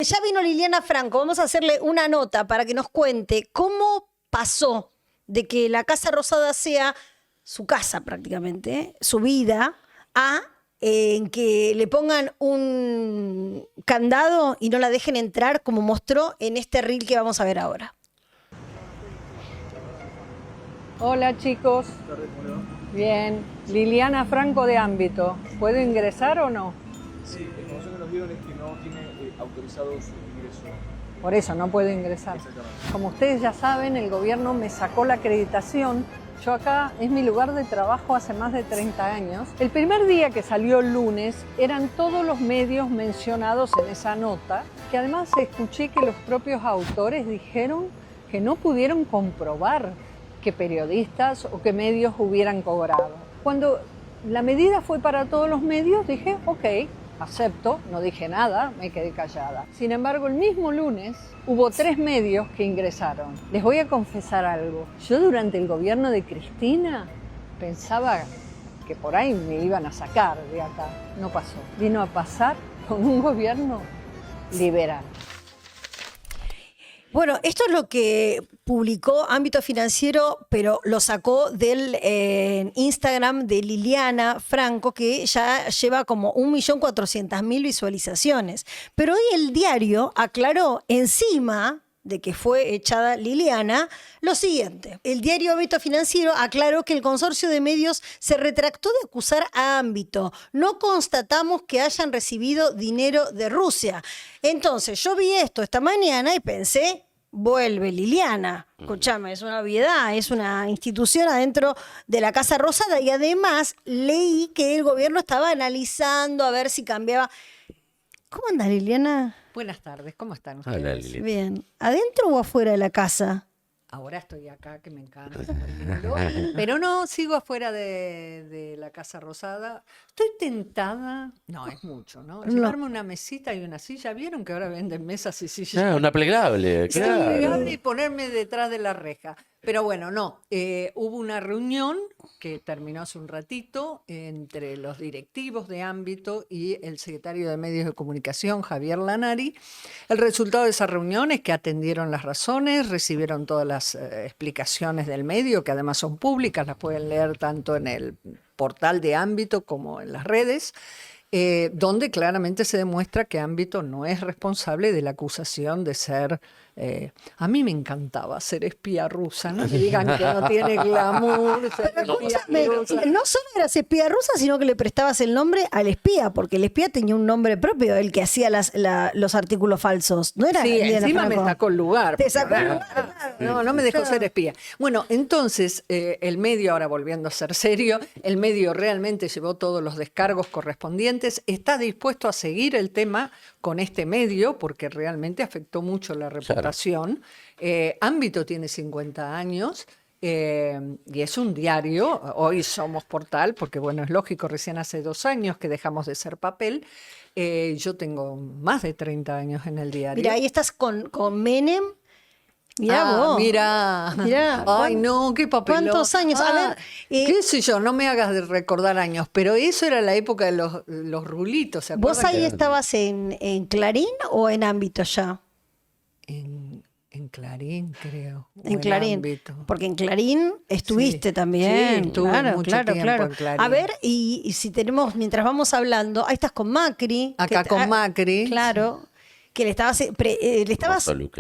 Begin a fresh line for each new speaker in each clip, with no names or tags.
Ya vino Liliana Franco, vamos a hacerle una nota para que nos cuente cómo pasó de que la Casa Rosada sea su casa prácticamente, su vida, a en que le pongan un candado y no la dejen entrar como mostró en este reel que vamos a ver ahora.
Hola chicos. Bien, Liliana Franco de Ámbito. ¿Puedo ingresar o no?
Sí, la información que nos dieron es que no tiene autorizado su ingreso.
Por eso no puedo ingresar. Como ustedes ya saben, el gobierno me sacó la acreditación. Yo acá es mi lugar de trabajo hace más de 30 años. El primer día que salió el lunes eran todos los medios mencionados en esa nota, que además escuché que los propios autores dijeron que no pudieron comprobar que periodistas o que medios hubieran cobrado. Cuando la medida fue para todos los medios, dije, ok, acepto, no dije nada, me quedé callada. Sin embargo, el mismo lunes hubo 3 medios que ingresaron. Les voy a confesar algo. Yo durante el gobierno de Cristina pensaba que por ahí me iban a sacar de acá. No pasó. Vino a pasar con un gobierno liberal.
Bueno, esto es lo que publicó Ámbito Financiero, pero lo sacó del Instagram de Liliana Franco, que ya lleva como 1.400.000 visualizaciones. Pero hoy el diario aclaró encima de que fue echada Liliana, lo siguiente. El diario Ámbito Financiero aclaró que el consorcio de medios se retractó de acusar a Ámbito. No constatamos que hayan recibido dinero de Rusia. Entonces, yo vi esto esta mañana y pensé, vuelve Liliana. Escúchame, es una obviedad, es una institución adentro de la Casa Rosada y además leí que el gobierno estaba analizando a ver si cambiaba. ¿Cómo anda Liliana?
Buenas tardes, ¿cómo están ustedes?
Hola, Lili.
Bien. ¿Adentro o afuera de la casa?
Ahora estoy acá, que me encanta. Pero no, sigo afuera de la Casa Rosada. Estoy tentada, no, es mucho, ¿no? Llevarme una mesita y una silla. ¿Vieron que ahora venden mesas y sillas?
Ah, una plegable,
Sí,
claro.
y ponerme detrás de la reja. Pero bueno, no. Hubo una reunión que terminó hace un ratito entre los directivos de Ámbito y el secretario de Medios de Comunicación, Javier Lanari. El resultado de esa reunión es que atendieron las razones, recibieron todas las explicaciones del medio, que además son públicas, las pueden leer tanto en el portal de Ámbito como en las redes. Donde claramente se demuestra que Ámbito no es responsable de la acusación de ser... a mí me encantaba ser espía rusa, no me digan que no tiene glamour ser espía rusa.
No solo eras espía rusa, sino que le prestabas el nombre al espía, porque el espía tenía un nombre propio, el que hacía los artículos falsos. No era
Sí,
Liliana
encima me
Franco.
sacó el lugar.
Te sacó el lugar.
No me dejó ser espía. Bueno, entonces el medio, ahora volviendo a ser serio, el medio realmente llevó todos los descargos correspondientes, está dispuesto a seguir el tema con este medio porque realmente afectó mucho la reputación. Ámbito tiene 50 años. Y es un diario, hoy somos portal, porque bueno, es lógico, recién hace 2 años que dejamos de ser papel. Yo tengo más de 30 años en el diario.
Mira, ahí estás con Menem. Mirá vos.
Mirá. Ay, no, qué papelón.
¿Cuántos años? A ver,
qué sé yo, no me hagas de recordar años, pero eso era la época de los rulitos, ¿se acuerdan?
¿Vos ahí estabas en Clarín o en Ámbito ya?
En Clarín, creo.
En
o
Clarín.
Ámbito.
Porque en Clarín estuviste
Sí,
también.
sí, estuve
claro,
mucho
claro,
tiempo
claro.
en Clarín.
A ver, y si tenemos, mientras vamos hablando, ahí estás con Macri.
Acá con Macri.
Claro. Que le estabas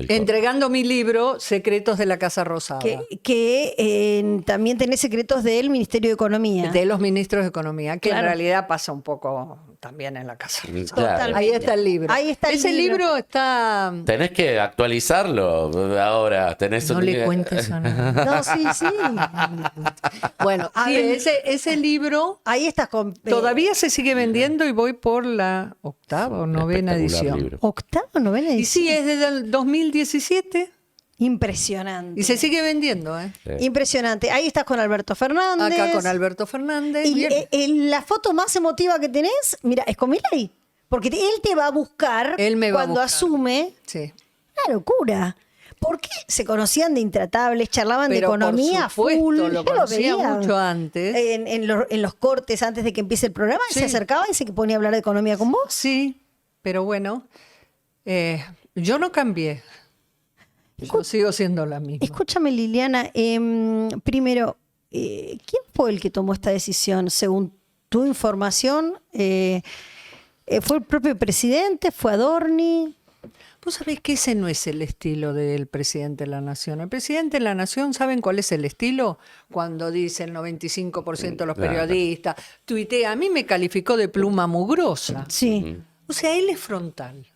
entregando mi libro, Secretos de la Casa Rosada.
que también tenés secretos del Ministerio de Economía.
De los ministros de Economía, que
Claro.
en realidad pasa un poco también en la Casa Rosada.
Claro.
Totalmente.
Ahí está el libro.
Ahí está el
Ese libro está...
Tenés que actualizarlo ahora. Tenés
No le cuentes a nadie.
No, sí.
Bueno,
A
sí,
ver.
ese libro
Ahí estás con...
todavía se sigue vendiendo y voy por la 8ª o 9ª edición.
Libro.
¿Octava o novena
Y
edición?
sí, es desde el 2017
Impresionante.
y se sigue vendiendo.
Impresionante. Ahí estás con Alberto Fernández.
Acá con Alberto Fernández.
Y
Bien.
la foto más emotiva que tenés, mira, es con Milei. Porque él te va a buscar
Él me va a
cuando
buscar.
asume.
Sí.
Una locura. ¿Por qué se conocían de intratables, charlaban de
Pero por
economía
supuesto,
full?
lo
Yo
conocía
veía
mucho antes.
En los cortes antes de que empiece el programa,
Sí.
se acercaba y se ponía a hablar de economía con vos.
Sí, pero bueno, Yo no cambié. Yo sigo siendo la misma.
Escúchame, Liliana, primero, ¿quién fue el que tomó esta decisión? Según tu información, ¿fue el propio presidente? ¿Fue Adorni?
Vos sabés que ese no es el estilo del presidente de la Nación. El presidente de la Nación, ¿saben cuál es el estilo? Cuando dice el 95% de los periodistas, tuitea, a mí me calificó de pluma mugrosa.
Sí.
O sea, él es frontal.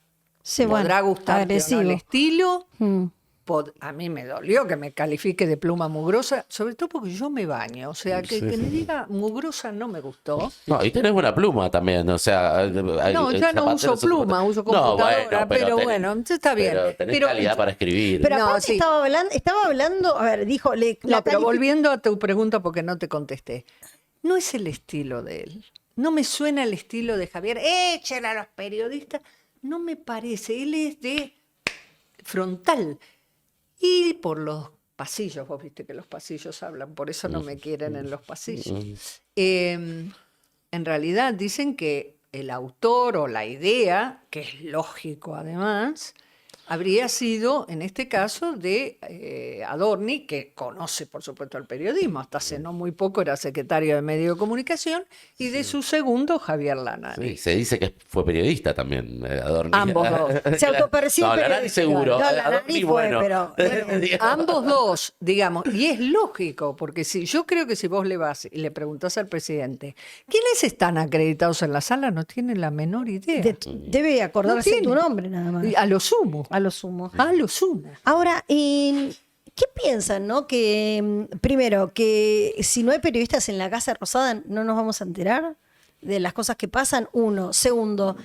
Sí,
Podrá
bueno,
gustarte o no
agresivo.
el estilo.
Mm.
A mí me dolió que me califique de pluma mugrosa, sobre todo porque yo me baño. O sea, que me diga mugrosa no me gustó.
No, y tenés buena pluma también, o sea...
No, ya no uso pluma, uso computadora, pero bueno, está bien.
Pero tenés
Pero-
calidad para escribir.
Pero
No,
aparte
sí.
estaba hablando, a ver, dijo...
No, pero volviendo a tu pregunta, porque no te contesté. No es el estilo de él. No me suena el estilo de Javier. Échale a los periodistas. No me parece. Él es de frontal. Y por los pasillos, vos viste que los pasillos hablan, por eso no me quieren en los pasillos. En realidad dicen que el autor o la idea, que es lógico además, habría sido, en este caso, de Adorni, que conoce, por supuesto, el periodismo. Hasta hace no muy poco era secretario de Medio de Comunicación, y de su segundo, Javier Lanari.
Sí, se dice que fue periodista también, Adorni.
Ambos dos.
Se autopercibe
No, Lanari
periodista.
seguro.
No,
Adorni,
Lanari fue,
bueno.
pero...
Ambos dos, digamos, y es lógico, porque si yo creo que si vos le vas y le preguntás al presidente, ¿quiénes están acreditados en la sala? No tiene la menor idea.
Debe acordarse
No
de
tiene.
tu nombre nada más.
A lo sumo.
A lo sumo.
A lo sumo.
Ahora, ¿qué piensan, no? Que, primero, que si no hay periodistas en la Casa Rosada no nos vamos a enterar de las cosas que pasan. Uno. Segundo,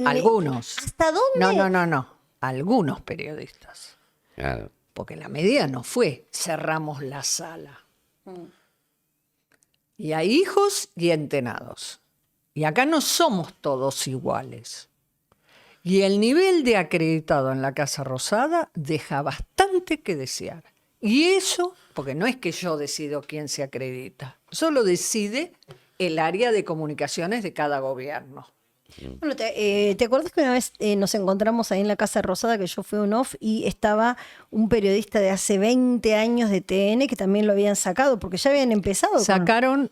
Algunos.
¿hasta dónde?
No. Algunos periodistas.
Claro.
Porque la medida no fue cerramos la sala. Y hay hijos y entenados. Y acá no somos todos iguales. Y el nivel de acreditado en la Casa Rosada deja bastante que desear. Y eso, porque no es que yo decido quién se acredita, solo decide el área de comunicaciones de cada gobierno.
Bueno, ¿te acuerdas que una vez nos encontramos ahí en la Casa Rosada, que yo fui un off, y estaba un periodista de hace 20 años de TN que también lo habían sacado, porque ya habían empezado
Sacaron,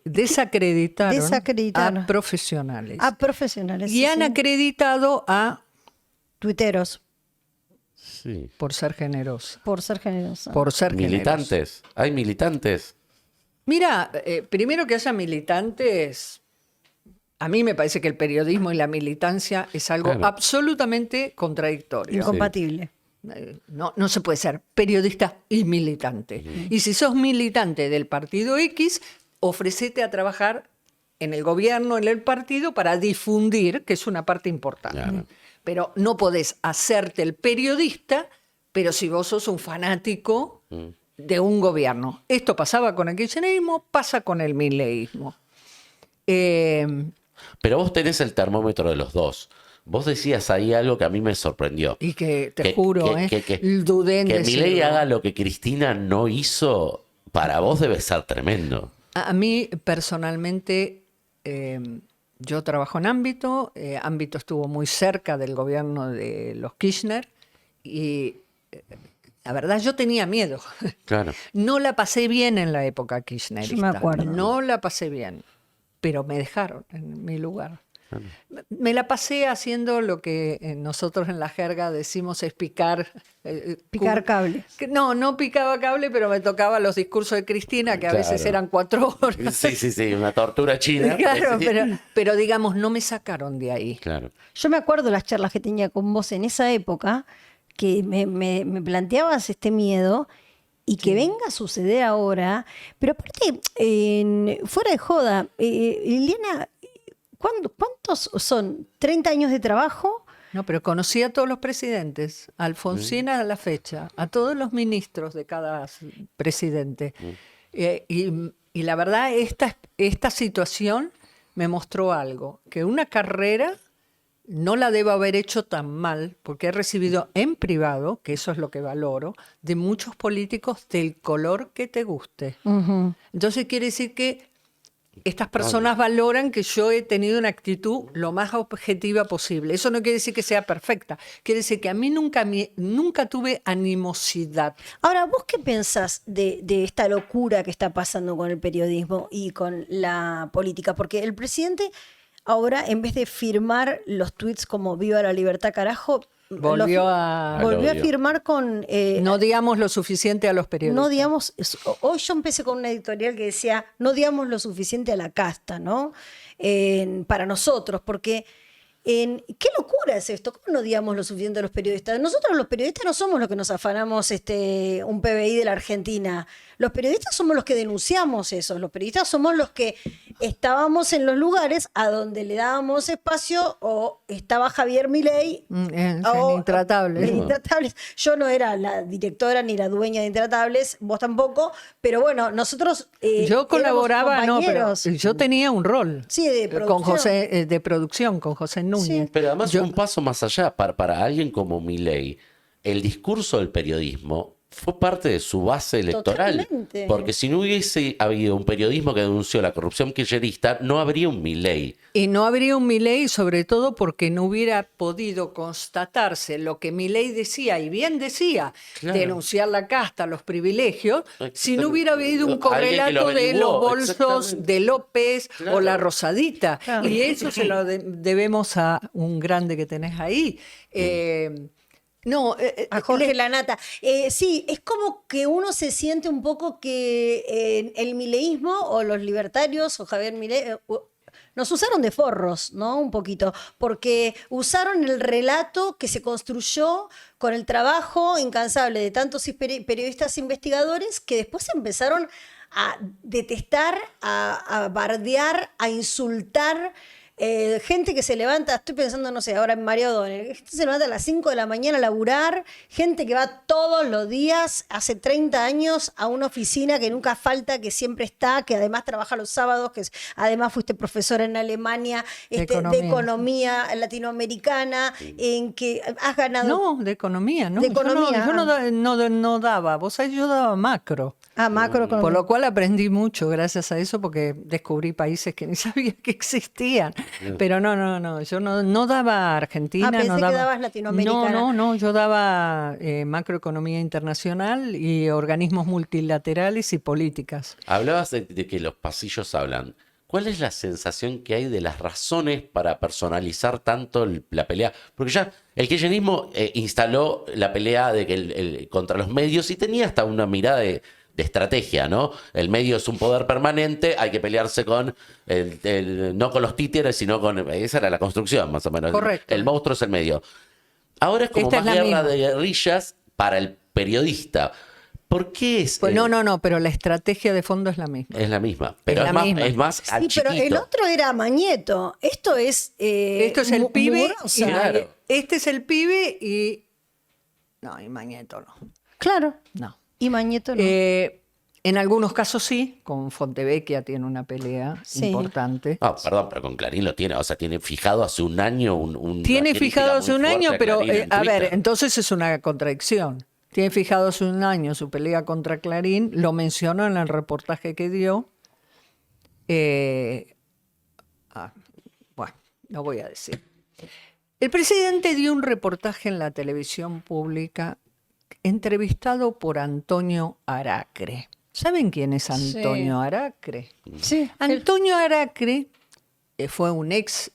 desacreditaron
Desacreditaron.
a profesionales.
a profesionales.
Y
sí,
han
sí.
acreditado a,
Tuiteros,
Sí.
por ser generosa,
por ser generosa.
por ser generosa.
Militantes. Hay militantes.
Mira, primero que haya militantes, a mí me parece que el periodismo y la militancia es algo
Claro.
absolutamente contradictorio.
Incompatible.
No se puede ser periodista y militante. Y si sos militante del partido X, ofrecete a trabajar en el gobierno, en el partido, para difundir, que es una parte importante.
Claro.
Pero no podés hacerte el periodista, pero si vos sos un fanático de un gobierno. Esto pasaba con el kirchnerismo, pasa con el mileísmo.
Pero vos tenés el termómetro de los dos. Vos decías ahí algo que a mí me sorprendió.
Y que te juro, dudé en
que
decirlo.
Milei haga lo que Cristina no hizo, para vos debe ser tremendo.
A mí personalmente, yo trabajo en Ámbito, Ámbito estuvo muy cerca del gobierno de los Kirchner y la verdad yo tenía miedo.
Claro.
No la pasé bien en la época kirchnerista.
Yo me acuerdo.
No la pasé bien, pero me dejaron en mi lugar. Me la pasé haciendo lo que nosotros en la jerga decimos es picar.
Picar cable.
No picaba cable, pero me tocaba los discursos de Cristina, que a veces
Claro.
eran 4 horas.
Sí, una tortura china.
Claro,
Sí.
pero digamos, no me sacaron de ahí.
Claro.
Yo me acuerdo las charlas que tenía con vos en esa época, que me planteabas este miedo y que venga a suceder ahora. Pero aparte, fuera de joda, Liliana, ¿cuántos son? ¿30 años de trabajo?
No, pero conocí a todos los presidentes, a Alfonsín a la fecha, a todos los ministros de cada presidente. Y la verdad, esta situación me mostró algo, que una carrera no la debo haber hecho tan mal, porque he recibido en privado, que eso es lo que valoro, de muchos políticos del color que te guste.
Ujú.
Entonces quiere decir que estas personas valoran que yo he tenido una actitud lo más objetiva posible. Eso no quiere decir que sea perfecta. Quiere decir que a mí nunca tuve animosidad.
Ahora, ¿vos qué pensás de esta locura que está pasando con el periodismo y con la política? Porque el presidente ahora, en vez de firmar los tweets como "Viva la libertad, carajo", volvió a firmar con...
no digamos lo suficiente a los periodistas.
No digamos, hoy yo empecé con una editorial que decía, no digamos lo suficiente a la casta, ¿no? Para nosotros, porque ¿qué locura es esto? ¿Cómo no digamos lo suficiente a los periodistas? Nosotros los periodistas no somos los que nos afanamos un PBI de la Argentina. Los periodistas somos los que denunciamos eso. Los periodistas somos los que estábamos en los lugares a donde le dábamos espacio, o estaba Javier Milei.
En Intratables.
En Intratables. Yo no era la directora ni la dueña de Intratables, vos tampoco, pero bueno, nosotros
yo colaboraba, no, pero
compañeros.
yo tenía un rol.
Sí, de producción.
Con José, de producción, con José Núñez.
Sí.
Pero además un paso más allá, para alguien como Milei, el discurso del periodismo fue parte de su base electoral.
Totalmente.
Porque si no hubiese habido un periodismo que denunció la corrupción kirchnerista, no habría un Milei.
Y no habría un Milei, sobre todo porque no hubiera podido constatarse lo que Milei decía, y bien decía,
Claro.
denunciar la casta, los privilegios, si no
Exactamente.
hubiera habido un
Alguien que lo
correlato de
averiguó,
los bolsos
exactamente.
de López
Claro.
o la Rosadita.
Claro.
Y eso se lo debemos a un grande que tenés ahí.
A Jorge Lanata. Sí, es como que uno se siente un poco que el mileísmo o los libertarios o Javier Milei nos usaron de forros, ¿no? Un poquito, porque usaron el relato que se construyó con el trabajo incansable de tantos periodistas investigadores, que después empezaron a detestar, a bardear, a insultar. Gente que se levanta, estoy pensando, no sé, ahora en María O'Donnell, gente se levanta a las 5 de la mañana a laburar, gente que va todos los días, hace 30 años, a una oficina que nunca falta, que siempre está, que además trabaja los sábados, que además fuiste profesora en Alemania, de economía latinoamericana, en que has ganado...
No, de economía, ¿no?
De economía,
Yo no daba, vos sabés, yo daba macro.
macroeconomía.
Por lo cual aprendí mucho gracias a eso, porque descubrí países que ni sabía que existían. Pero no, yo no daba Argentina.
Pensé
no
que
daba,
dabas latinoamericana.
No, yo daba macroeconomía internacional y organismos multilaterales y políticas.
Hablabas de que los pasillos hablan. ¿Cuál es la sensación que hay de las razones para personalizar tanto la pelea? Porque ya el kirchnerismo instaló la pelea de que contra los medios, y tenía hasta una mirada de estrategia, ¿no? El medio es un poder permanente, hay que pelearse con no con los títeres, sino con... Esa era la construcción, más o menos.
Correcto.
El monstruo es el medio. Ahora es como
Esta
más
es la
guerra
misma.
de guerrillas para el periodista. ¿Por qué es...?
Pues no, pero la estrategia de fondo es la misma.
Es la misma, pero
la misma.
es más
Sí, pero el otro era Mañeto. Esto es
el pibe.
Mugrosa.
Claro.
Este es el pibe y... No, y Mañeto no.
Claro.
No.
Y Mañeto no.
En algunos casos sí, con Fontevecchia tiene una pelea
Sí.
importante.
Ah, perdón, pero con Clarín lo tiene, o sea, tiene fijado hace un año una
Tiene
crítica
fijado
muy
hace un
fuerte
año,
a
pero
Clarín en
a ver,
Twitter.
entonces es una contradicción. Tiene fijado hace un año su pelea contra Clarín, lo mencionó en el reportaje que dio. Bueno, no voy a decir. El presidente dio un reportaje en la televisión pública entrevistado por Antonio Aracre. ¿Saben quién es Antonio Aracre?
Sí.
Antonio Aracre fue un ex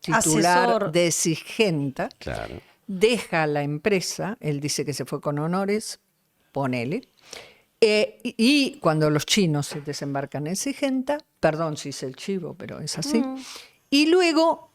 titular
Asesor.
de Sygenta,
Claro.
deja la empresa, él dice que se fue con honores, ponele, y cuando los chinos se desembarcan en Sygenta, perdón si es el chivo, pero es así, y luego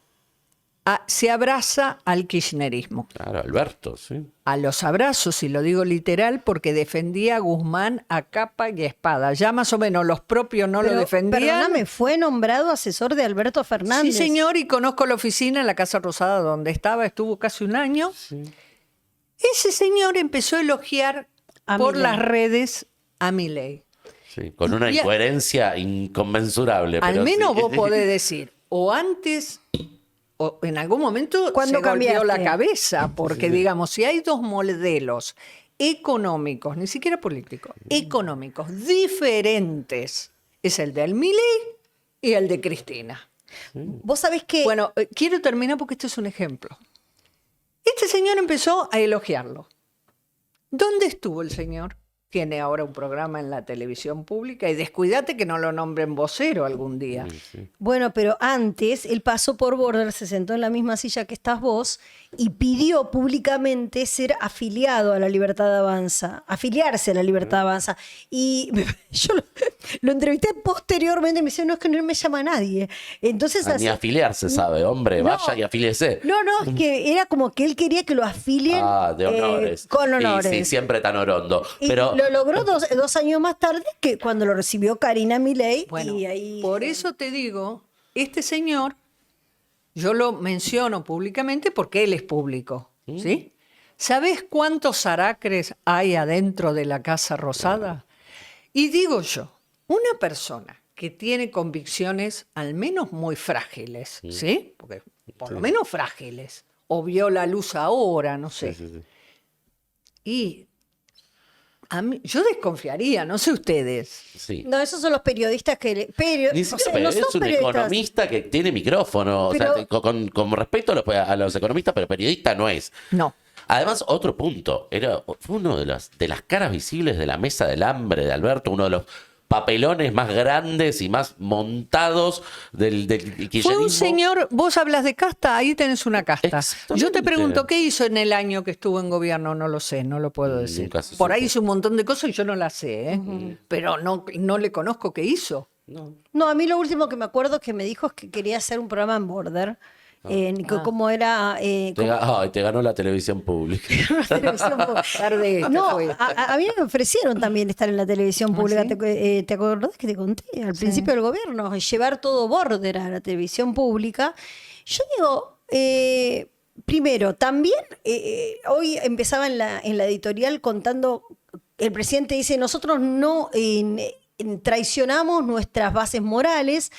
se abraza al kirchnerismo.
Claro, Alberto, sí.
A los abrazos, y lo digo literal, porque defendía a Guzmán a capa y espada. Ya más o menos los propios no lo defendían.
Perdóname, fue nombrado asesor de Alberto Fernández.
Sí, señor, y conozco la oficina en la Casa Rosada donde estaba, estuvo casi un año.
Sí.
Ese señor empezó a elogiar
A
por
Milei.
las redes a Milei.
Sí, con una
Y-
incoherencia inconmensurable.
Al
pero
menos
sí.
vos podés decir, o antes, o en algún momento
¿Cuándo
se golpeó
cambiaste?
la cabeza, porque digamos, si hay dos modelos económicos, ni siquiera políticos, económicos diferentes, es el del Milei y el de Cristina.
Vos sabés que...
Bueno, quiero terminar porque esto es un ejemplo. Este señor empezó a elogiarlo. ¿Dónde estuvo el señor? Tiene ahora un programa en la televisión pública y descuídate que no lo nombren vocero algún día.
Bueno, pero antes él pasó por Border, se sentó en la misma silla que estás vos y pidió públicamente ser afiliado a la Libertad Avanza, afiliarse a la Libertad Avanza. Y yo lo entrevisté posteriormente y me dice, no, es que no me llama nadie. Entonces,
Ni afiliarse sabe, hombre,
No.
vaya y afíliese.
No, es que era como que él quería que lo afilien
De honores.
con honores.
Sí, siempre tan orondo.
Y
Pero
lo logró dos años más tarde, que cuando lo recibió Karina Milei.
Bueno,
y ahí,
por eso te digo, este señor, yo lo menciono públicamente porque él es público, ¿sí? ¿Sabés cuántos aracres hay adentro de la Casa Rosada? Y digo yo, una persona que tiene convicciones al menos muy frágiles, ¿sí? Porque por lo menos frágiles, o vio la luz ahora, no sé.
Sí.
Y a mí, yo desconfiaría, no sé ustedes.
Sí.
No, esos son los periodistas que...
Ni siquiera,
no
es
son
un
periodistas.
economista que tiene micrófono.
Pero-
O sea, con respeto a los economistas, pero periodista no es.
No.
Además, otro punto, fue uno de las caras visibles de la mesa del hambre de Alberto, uno de los papelones más grandes y más montados del
Fue
kirchnerismo.
un señor, vos hablas de casta, ahí tenés una casta.
Exactamente.
Yo te pregunto, ¿qué hizo en el año que estuvo en gobierno? No lo sé, no lo puedo decir.
Nunca se
Por ahí
supo.
hizo un montón de cosas y yo no las sé, ¿eh? Pero no le conozco qué hizo.
No, a mí lo último que me acuerdo que me dijo es que quería hacer un programa en Border. Cómo era...
Te ganó la televisión pública.
Tarde esta
No,
fue.
a mí me ofrecieron también estar en la televisión pública.
¿sí?
¿Te acordás que te conté al principio del gobierno? Llevar todo Border a la televisión pública. Yo digo, primero, también hoy empezaba en la editorial contando, el presidente dice, nosotros no... traicionamos nuestras bases morales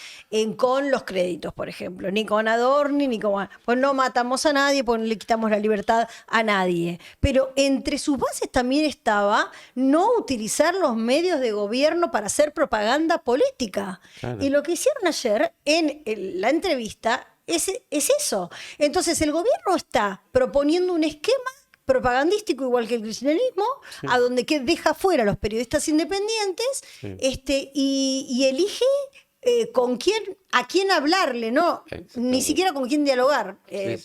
con los créditos, por ejemplo, ni con Adorni, ni con... Pues no matamos a nadie, pues no le quitamos la libertad a nadie. Pero entre sus bases también estaba no utilizar los medios de gobierno para hacer propaganda política.
Claro.
Y lo que hicieron ayer en la entrevista es eso. Entonces el gobierno está proponiendo un esquema propagandístico igual que el kirchnerismo, a donde deja fuera a los periodistas independientes, y elige a quién hablarle, ¿no? Ni siquiera con quién dialogar,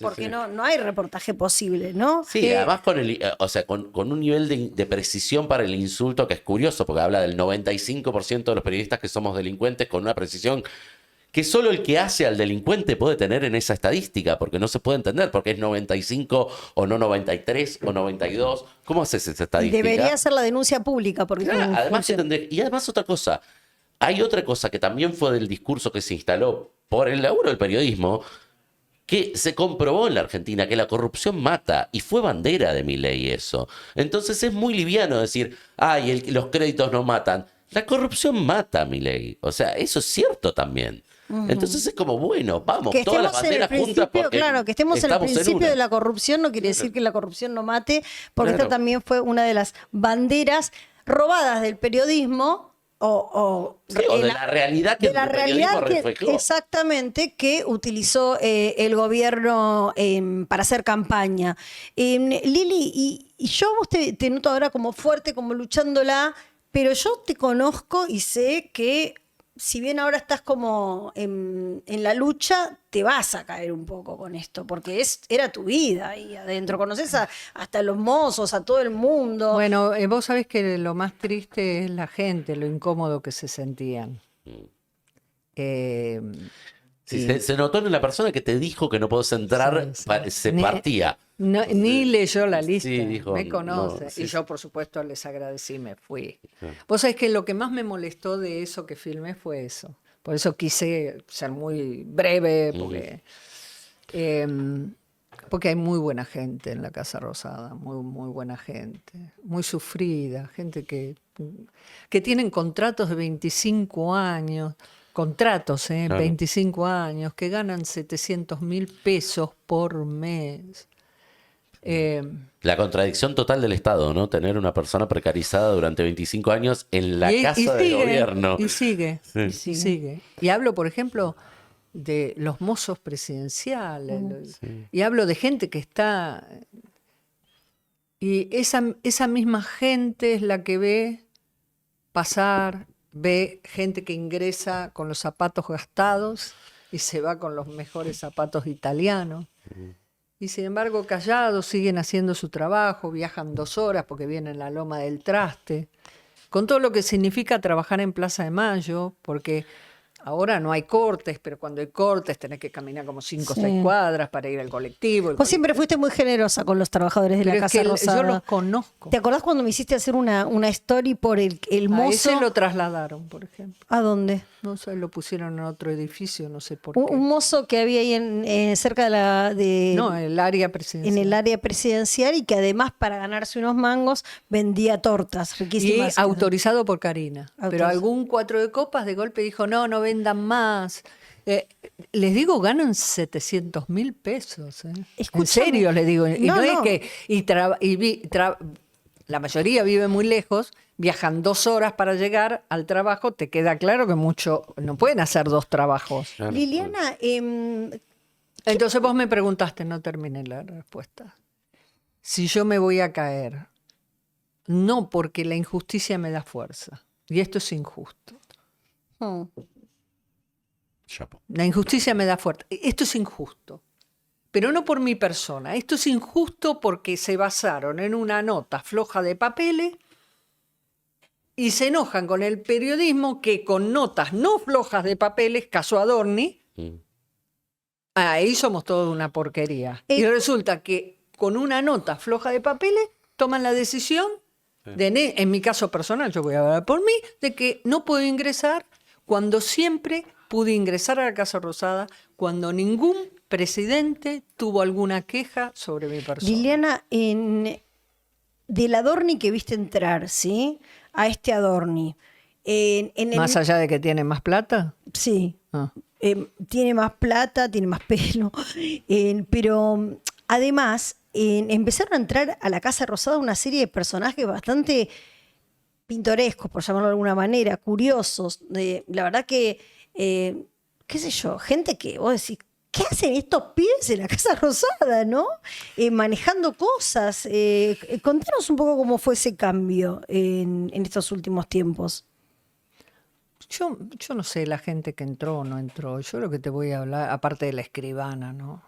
porque no hay reportaje posible, ¿no?
Sí, además con un nivel de precisión para el insulto que es curioso, porque habla del 95% de los periodistas que somos delincuentes con una precisión que solo el que hace al delincuente puede tener en esa estadística, porque no se puede entender, porque es 95 o no 93 o 92. ¿Cómo haces esa estadística?
Debería ser la denuncia pública, porque
Claro, además otra cosa, hay otra cosa que también fue del discurso que se instaló por el laburo del periodismo, que se comprobó en la Argentina que la corrupción mata, y fue bandera de Milei eso. Entonces es muy liviano decir, los créditos no matan. La corrupción mata, Milei. O sea, eso es cierto también. Entonces es como, bueno, vamos,
que
todas las
estemos en el
banderas juntas
principio,
porque
claro, que estemos en el
estamos
principio
una.
de la corrupción no quiere decir que la corrupción no mate, porque
Claro.
esta también fue una de las banderas robadas del periodismo o
de la realidad que
de la
el
realidad
periodismo reflejó.
exactamente que utilizó el gobierno para hacer campaña. Lili, y yo a vos te noto ahora como fuerte, como luchándola, pero yo te conozco y sé que si bien ahora estás como en la lucha, te vas a caer un poco con esto, porque era tu vida ahí adentro. Conoces hasta a los mozos, a todo el mundo.
Bueno, vos sabés que lo más triste es la gente, lo incómodo que se sentían.
Sí, se notó en la persona que te dijo que no podés entrar,
Sí.
se
Ni-
partía.
Ni leyó la lista,
Sí, dijo,
me conoce.
no, sí,
Y yo, por supuesto, les agradecí, me fui. Vos sabés que lo que más me molestó de eso que filmé fue eso. Por eso quise ser muy breve, porque hay muy buena gente en la Casa Rosada, muy, muy buena gente, muy sufrida, gente que tienen contratos de 25 años, contratos,
Claro.
25 años, que ganan 700.000 pesos por mes.
La contradicción total del Estado, ¿no? Tener una persona precarizada durante 25 años en la casa del gobierno.
Y sigue,
Sí.
y sigue. Y hablo, por ejemplo, de los mozos presidenciales, y hablo de gente que está... Y esa misma gente es la que ve pasar, ve gente que ingresa con los zapatos gastados y se va con los mejores zapatos italianos. Y sin embargo, callados, siguen haciendo su trabajo, viajan 2 horas porque vienen a la Loma del Traste, con todo lo que significa trabajar en Plaza de Mayo, porque ahora no hay cortes, pero cuando hay cortes tenés que caminar como 5 o 6 cuadras para ir al colectivo.
Vos siempre fuiste muy generosa con los trabajadores de
Pero
la
es
Casa
que
Rosada.
yo los conozco.
¿Te acordás cuando me hiciste hacer una story por el
A
mozo?
ese lo trasladaron, por ejemplo.
¿A dónde?
No sé, lo pusieron en otro edificio, no sé por
Un
qué.
mozo que había ahí cerca
No, en el área
en
presidencial.
el área presidencial y que además para ganarse unos mangos vendía tortas
Y
riquísimas.
autorizado por Karina. Pero
Autorizado.
algún 4 de copas de golpe dijo, no vendan más. Les digo, ganan 700.000 pesos. En
Escúchame.
serio, les digo. Y
No,
no, es
no.
que... la mayoría vive muy lejos, viajan 2 horas para llegar al trabajo, te queda claro que no pueden hacer 2 trabajos.
Claro.
Liliana,
Entonces vos me preguntaste, no terminé la respuesta. Si yo me voy a caer, no porque la injusticia me da fuerza, y esto es injusto.
Chapo.
La injusticia me da fuerza. Esto es injusto. Pero no por mi persona. Esto es injusto porque se basaron en una nota floja de papeles y se enojan con el periodismo que con notas no flojas de papeles, caso Adorni, ahí somos todos una porquería. Y resulta que con una nota floja de papeles toman la decisión, en mi caso personal, yo voy a hablar por mí, de que no puedo ingresar cuando siempre pude ingresar a la Casa Rosada, cuando ningún presidente tuvo alguna queja sobre mi persona.
Liliana, del Adorni que viste entrar, ¿sí? A este Adorni.
Más allá de que tiene más plata.
Sí.
Ah.
Tiene más plata, tiene más pelo. Pero además, empezaron a entrar a la Casa Rosada una serie de personajes bastante pintorescos, por llamarlo de alguna manera, curiosos. La verdad que, qué sé yo, gente que vos decís, ¿qué hacen estos pibes en la Casa Rosada, no? Manejando cosas. Contanos un poco cómo fue ese cambio en estos últimos tiempos.
Yo no sé la gente que entró o no entró. Yo lo que te voy a hablar, aparte de la escribana, ¿no?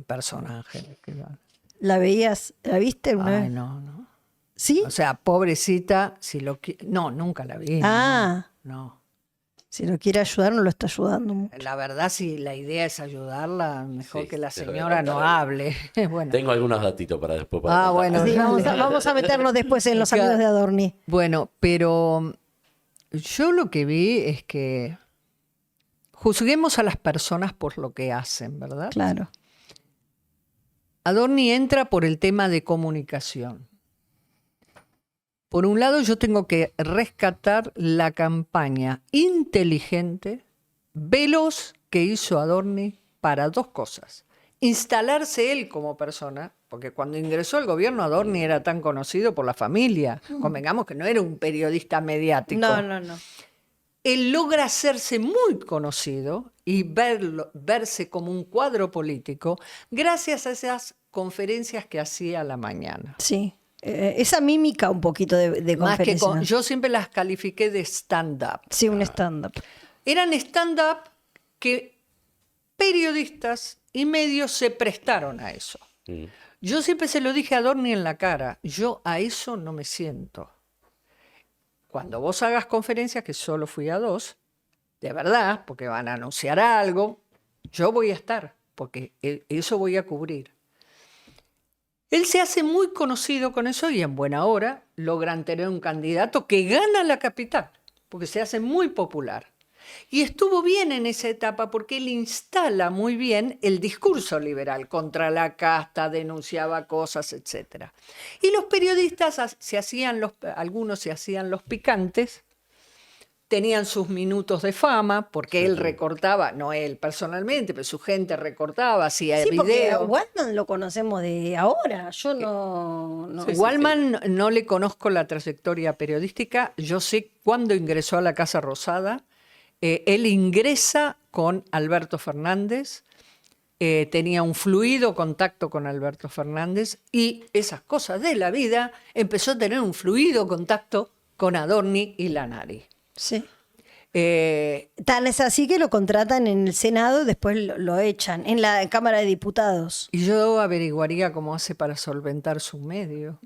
Personaje, la escribana.
¿La veías? ¿La viste alguna
Ay,
vez?
no.
¿Sí?
O sea, pobrecita, si lo no, nunca la vi.
Ah.
No.
Si no quiere ayudar, no lo está ayudando mucho.
La verdad, si la idea es ayudarla, mejor
Sí,
que la
te
señora no hable. Bueno.
Tengo algunos datitos para después. Para contar.
Bueno.
Sí, vamos a meternos después en los amigos de Adorni.
Bueno, pero yo lo que vi es que juzguemos a las personas por lo que hacen, ¿verdad?
Claro.
Adorni entra por el tema de comunicación. Por un lado, yo tengo que rescatar la campaña inteligente, veloz que hizo Adorni para 2 cosas. Instalarse él como persona, porque cuando ingresó al gobierno Adorni era tan conocido por la familia. Convengamos que no era un periodista mediático.
No.
Él logra hacerse muy conocido y verse como un cuadro político gracias a esas conferencias que hacía a la mañana.
Sí. Esa mímica un poquito de
Más que
conferencia.
yo siempre las califiqué de stand-up.
Sí, un stand-up.
Eran stand-up que periodistas y medios se prestaron a eso. Yo siempre se lo dije a Adorni en la cara, yo a eso no me siento. Cuando vos hagas conferencias, que solo fui a 2, de verdad, porque van a anunciar algo, yo voy a estar, porque eso voy a cubrir. Él se hace muy conocido con eso y en buena hora logran tener un candidato que gana la capital, porque se hace muy popular. Y estuvo bien en esa etapa porque él instala muy bien el discurso liberal contra la casta, denunciaba cosas, etc. Y los periodistas algunos se hacían los picantes, tenían sus minutos de fama, porque él recortaba, no él personalmente, pero su gente recortaba, hacía
Sí, porque a
videos.
Waldman lo conocemos de ahora. Yo no.
Waldman no le conozco la trayectoria periodística. Yo sé cuándo ingresó a la Casa Rosada. Él ingresa con Alberto Fernández, tenía un fluido contacto con Alberto Fernández y esas cosas de la vida empezó a tener un fluido contacto con Adorni y Lanari.
Sí.
Eh,
Tan es así que lo contratan en el Senado y después lo echan en la Cámara de Diputados.
y yo averiguaría cómo hace para solventar su medio,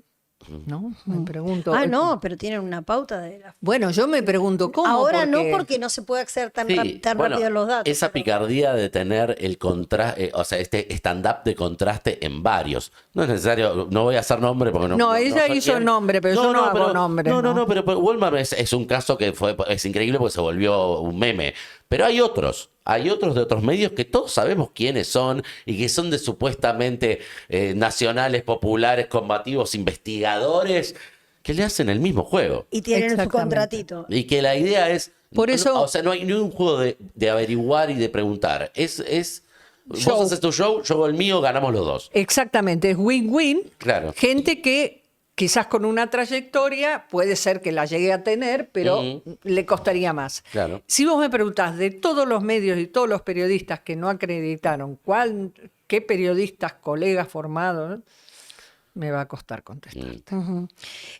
¿no? Me pregunto.
No, pero tienen una pauta de la...
Bueno, yo me pregunto cómo.
Ahora no, porque no se puede acceder tan,
Sí,
tan
bueno,
rápido a los datos.
esa
pero-
picardía de tener el contraste, o sea, este stand-up de contraste en varios. No es necesario, no voy a hacer nombre porque no.
No, ella
soy
hizo
quien.
nombre, pero yo no hago nombre,
No,
¿no?
pero Walmart es un caso que es increíble porque se volvió un meme. Pero hay otros de otros medios que todos sabemos quiénes son y que son de supuestamente nacionales, populares, combativos, investigadores, que le hacen el mismo juego.
Y tienen su
Exactamente.
contratito.
Y que la idea es.
Por eso-
O sea, no hay ni un juego de averiguar y de preguntar.
Show.
Vos haces tu show, yo hago el mío, ganamos los dos.
Exactamente, es win-win.
Claro.
Gente que quizás con una trayectoria puede ser que la llegue a tener, pero le costaría más.
Claro.
Si vos me preguntás de todos los medios y todos los periodistas que no acreditaron, qué periodistas, colegas formados, me va a costar contestar.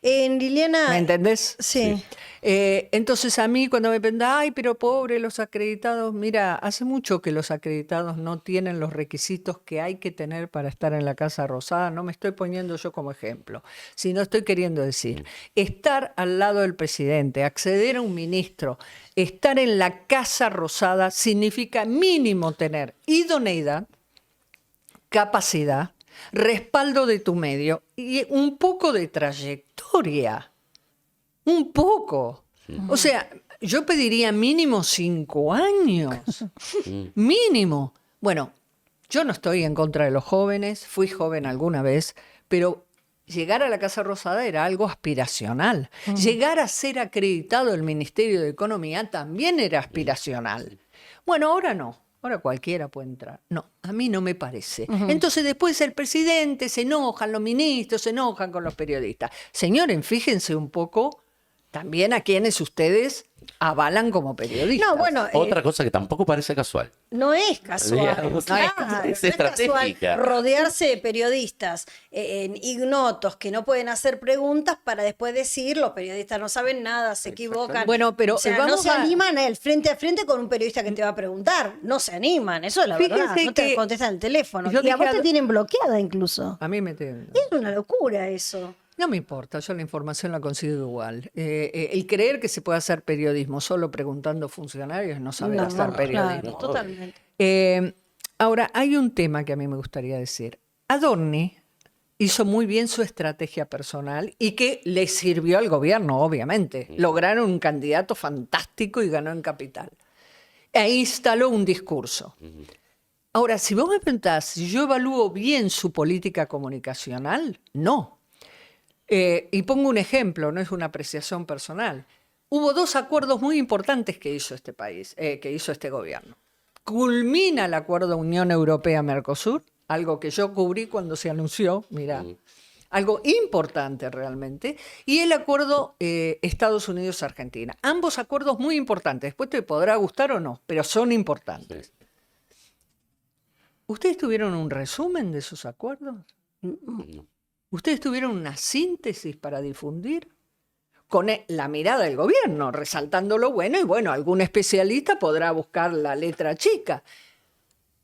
Liliana...
¿Me entendés?
Sí.
Entonces a mí cuando me preguntan, ay, pero pobre los acreditados, mira, hace mucho que los acreditados no tienen los requisitos que hay que tener para estar en la Casa Rosada. No me estoy poniendo yo como ejemplo, sino estoy queriendo decir, estar al lado del presidente, acceder a un ministro, estar en la Casa Rosada significa mínimo tener idoneidad, capacidad, respaldo de tu medio y un poco de trayectoria. Un poco. O sea, yo pediría mínimo 5 años. Mínimo. Bueno, yo no estoy en contra de los jóvenes, fui joven alguna vez, pero llegar a la Casa Rosada era algo aspiracional. Llegar a ser acreditado el Ministerio de Economía también era aspiracional. Bueno, ahora no. Ahora cualquiera puede entrar. No, a mí no me parece. Entonces después el presidente se enojan, los ministros se enojan con los periodistas. Señores, fíjense un poco también a quienes ustedes avalan como periodistas.
No, bueno,
Otra cosa que tampoco parece casual.
no es casual.
Digamos,
Claro,
es
no es
estratégica.
casual rodearse de periodistas ignotos que no pueden hacer preguntas para después decir los periodistas no saben nada, se equivocan.
Bueno, pero
o sea, no
vamos
se
a-
animan a frente a frente con un periodista que te va a preguntar. No se animan, eso es la
Fíjese
verdad. No te
que
contestan el teléfono.
yo
Y a vos
dije
te tienen bloqueada incluso.
A mí me tienen-
Es una locura eso.
No me importa, yo la información la consigo igual. El creer que se puede hacer periodismo solo preguntando funcionarios no sabe hacer periodismo.
claro, totalmente.
Ahora, hay un tema que a mí me gustaría decir. Adorni hizo muy bien su estrategia personal y que le sirvió al gobierno, obviamente. Lograron un candidato fantástico y ganó en Capital. E instaló un discurso. Ahora, si vos me preguntás si yo evalúo bien su política comunicacional, no. Y pongo un ejemplo, no es una apreciación personal. Hubo 2 acuerdos muy importantes que hizo este país, que hizo este gobierno. Culmina el acuerdo Unión Europea-Mercosur, algo que yo cubrí cuando se anunció, mira, algo importante realmente, y el acuerdo Estados Unidos-Argentina. Ambos acuerdos muy importantes, después te podrá gustar o no, pero son importantes. ¿Ustedes tuvieron un resumen de esos acuerdos? ¿Ustedes tuvieron una síntesis para difundir? Con la mirada del gobierno, resaltando lo bueno, y bueno, algún especialista podrá buscar la letra chica.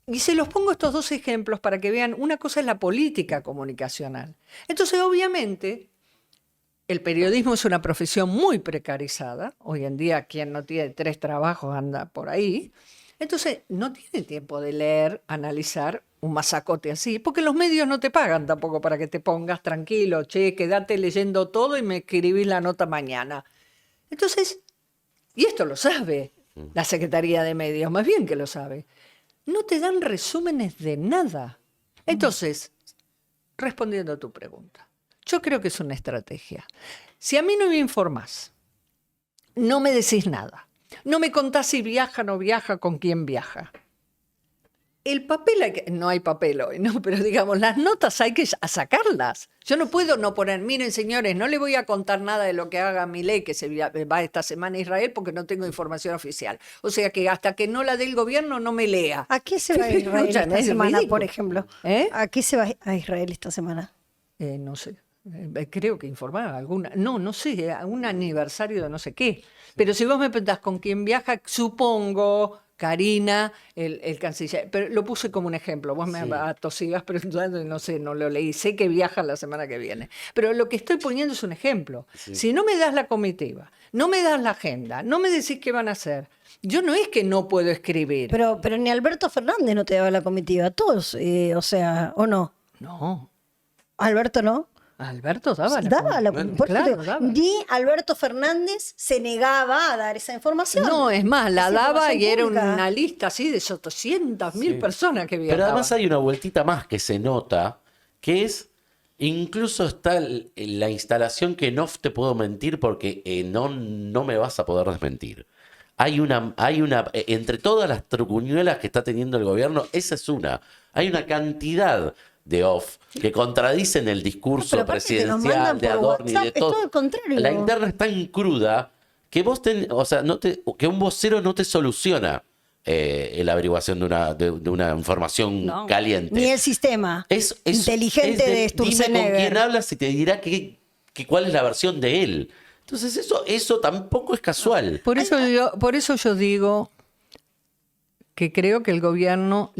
Y se los pongo estos 2 ejemplos para que vean, una cosa es la política comunicacional. Entonces, obviamente, el periodismo es una profesión muy precarizada. Hoy en día, quien no tiene 3 trabajos anda por ahí. Entonces, no tiene tiempo de leer, analizar un masacote así, porque los medios no te pagan tampoco para que te pongas tranquilo, che, quédate leyendo todo y me escribís la nota mañana. Entonces, y esto lo sabe la Secretaría de Medios, más bien que lo sabe, no te dan resúmenes de nada. Entonces, respondiendo a tu pregunta, yo creo que es una estrategia. Si a mí no me informás, no me decís nada, No me contás si viaja, no viaja, con quién viaja. El papel, no hay papel hoy, ¿no? Pero digamos, las notas hay que sacarlas. Yo no puedo no poner, miren señores, no le voy a contar nada de lo que haga Milei, que se va esta semana a Israel, porque no tengo información oficial. O sea que hasta que no la dé el gobierno, no me lea.
¿A qué se va a Israel
Escúchame,
esta
es
semana,
ridículo.
por ejemplo? ¿A qué se va a Israel esta semana?
No sé. Creo que informar alguna. No sé, un aniversario de no sé qué. Pero si vos me preguntás con quién viaja, supongo Karina, el canciller. Pero lo puse como un ejemplo. Vos me atosigas preguntando y no sé, no lo leí. Sé que viaja la semana que viene. Pero lo que estoy poniendo es un ejemplo.
Sí.
Si no me das la comitiva, no me das la agenda, no me decís qué van a hacer, yo no es que no puedo escribir.
Pero ni Alberto Fernández no te daba la comitiva. Todos, o sea, ¿o no?
No.
Alberto no.
Alberto daba
Por eso
claro,
te digo,
daba.
ni Alberto Fernández se negaba a dar esa información.
No, es más, la
Esa
daba
información
y era
pública.
una lista así de 800.000 personas que viajaban.
Pero además hay una vueltita más que se nota, que es, incluso está la instalación que no te puedo mentir porque no me vas a poder desmentir. Hay una, entre todas las trucuñuelas que está teniendo el gobierno, esa es una. Hay una cantidad de off que contradicen el discurso
Pero aparte te los
presidencial
mandan
de
por
Adorni, de
WhatsApp, es
todo.
todo el contrario.
La interna es tan cruda que o sea, que un vocero no te soluciona la averiguación de una información
No.
caliente.
Ni el sistema inteligente de
Dime con
Sturzenegger.
quién hablas y te dirá cuál es la versión de él. Entonces eso tampoco es casual.
Por eso yo digo que creo que el gobierno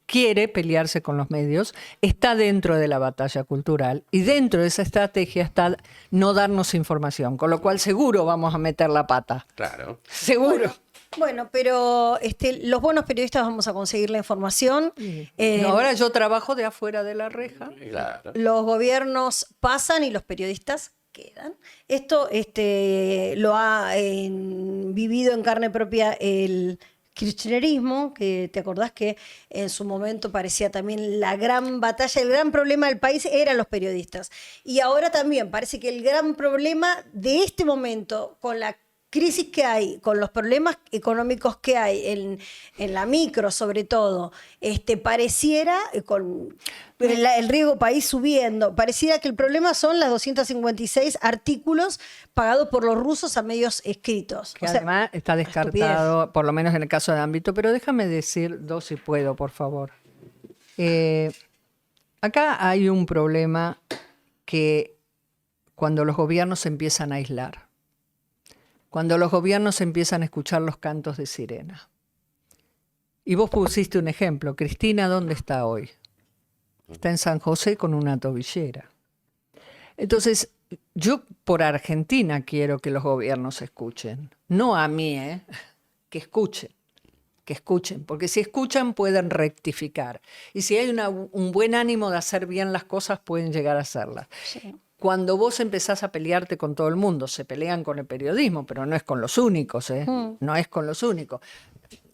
quiere pelearse con los medios, está dentro de la batalla cultural y dentro de esa estrategia está no darnos información, con lo cual seguro vamos a meter la pata.
Claro.
Seguro.
Bueno, pero los buenos periodistas vamos a conseguir la información.
Ahora yo trabajo de afuera de la reja.
Claro.
Los gobiernos pasan y los periodistas quedan. Esto lo ha vivido en carne propia el kirchnerismo, que te acordás que en su momento parecía también la gran batalla, el gran problema del país eran los periodistas. Y ahora también parece que el gran problema de este momento, con la crisis que hay, con los problemas económicos que hay en la micro sobre todo, pareciera, con el riesgo país subiendo, pareciera que el problema son las 256 artículos pagados por los rusos a medios escritos.
Que
O sea,
además está descartado, por lo menos en el caso de ámbito, pero déjame decir dos si puedo, por favor. Acá hay un problema que cuando los gobiernos se empiezan a aislar, cuando los gobiernos empiezan a escuchar los cantos de sirena. Y vos pusiste un ejemplo. Cristina, ¿dónde está hoy? Está en San José con una tobillera. Entonces, yo por Argentina quiero que los gobiernos escuchen. No a mí, que escuchen. Que escuchen, porque si escuchan pueden rectificar. Y si hay un buen ánimo de hacer bien las cosas, pueden llegar a hacerlas.
sí.
Cuando vos empezás a pelearte con todo el mundo, se pelean con el periodismo, pero no es con los únicos, no es con los únicos.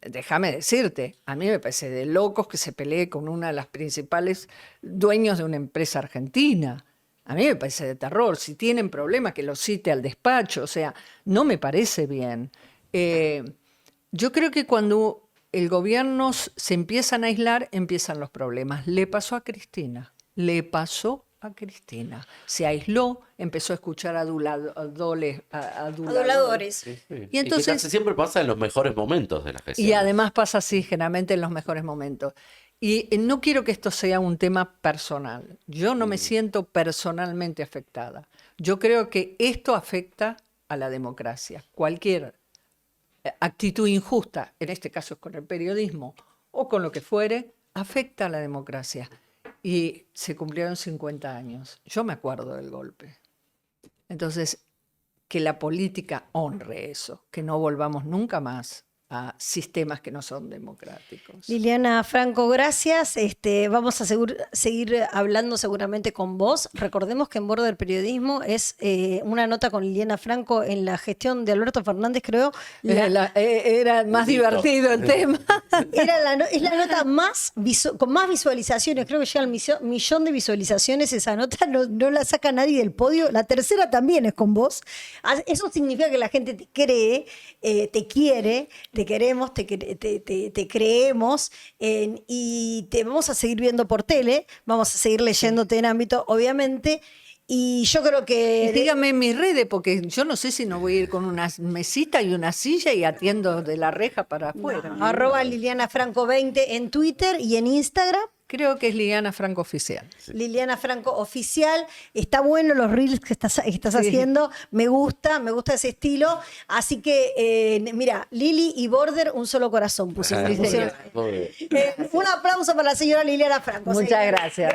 Déjame decirte, a mí me parece de locos que se pelee con una de las principales dueños de una empresa argentina. A mí me parece de terror. Si tienen problemas, que los cite al despacho. O sea, no me parece bien. Yo creo que cuando el gobierno se empiezan a aislar, empiezan los problemas. Le pasó a Cristina. Se aisló, empezó a escuchar aduladores.
Aduladores.
Y entonces,
que casi siempre pasa en los mejores momentos de la gestión.
y además pasa así, generalmente en los mejores momentos. Y no quiero que esto sea un tema personal. Yo no me siento personalmente afectada. Yo creo que esto afecta a la democracia. Cualquier actitud injusta, en este caso con el periodismo o con lo que fuere, afecta a la democracia. Y se cumplieron 50 años. Yo me acuerdo del golpe. Entonces, que la política honre eso, que no volvamos nunca más a sistemas que no son democráticos.
Liliana Franco, gracias. Vamos a seguir hablando seguramente con vos. Recordemos que en Border Periodismo es una nota con Liliana Franco en la gestión de Alberto Fernández, creo.
Era más divertido el tema.
Es la nota con más visualizaciones. Creo que llega al millón de visualizaciones. Esa nota no la saca nadie del podio. La tercera también es con vos. Eso significa que la gente te cree, te quiere, te queremos, te creemos, y te vamos a seguir viendo por tele, vamos a seguir leyéndote en ámbito, obviamente. Y yo creo que...
Dígame en mis redes, porque yo no sé si no voy a ir con una mesita y una silla y atiendo de la reja para afuera.
@ Liliana Franco 20 en Twitter y en Instagram.
Creo que es Liliana Franco Oficial.
Sí. Liliana Franco Oficial. Está bueno los reels que estás haciendo. Me gusta ese estilo. Así que, mira, Lili y Border, un solo corazón pusimos. Un aplauso para la señora Liliana Franco.
Muchas gracias.